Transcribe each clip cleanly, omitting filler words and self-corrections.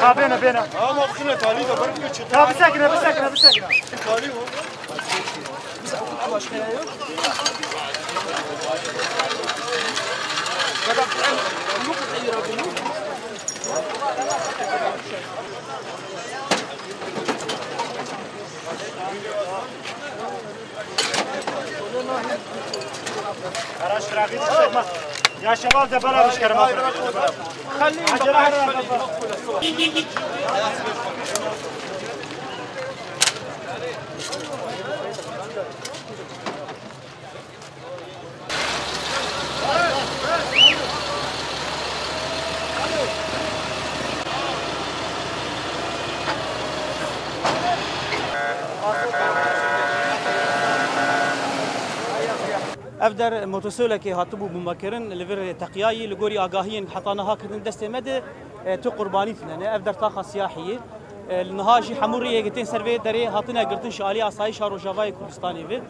تابعنا بينا ما بخنا تالي ده بركة تابع ساكنة بساكنة تالي هو خلاص راقي يا شباب ده برا مش كرمه خليه افدر موتوسولك هاتبو بمكرن لفر تقياي لغوري اغاهين حطانها كدن دستمد تو قرباني فلانه افدر طاقه سياحيه النهاجي حموري يقتين سرفي دري هاتنا قرتن شالي اسايش روجافاي كردستاني في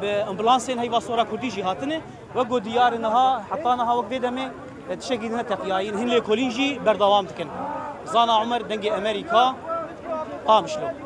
بامبلانسين هي بصوره كرديجي هاتنه وقو ديار انها حطانها وقت دمي تشكيلنا تقياين هن لي كولينجي بردوام تكن زانا عمر دنجي امريكا قامشلو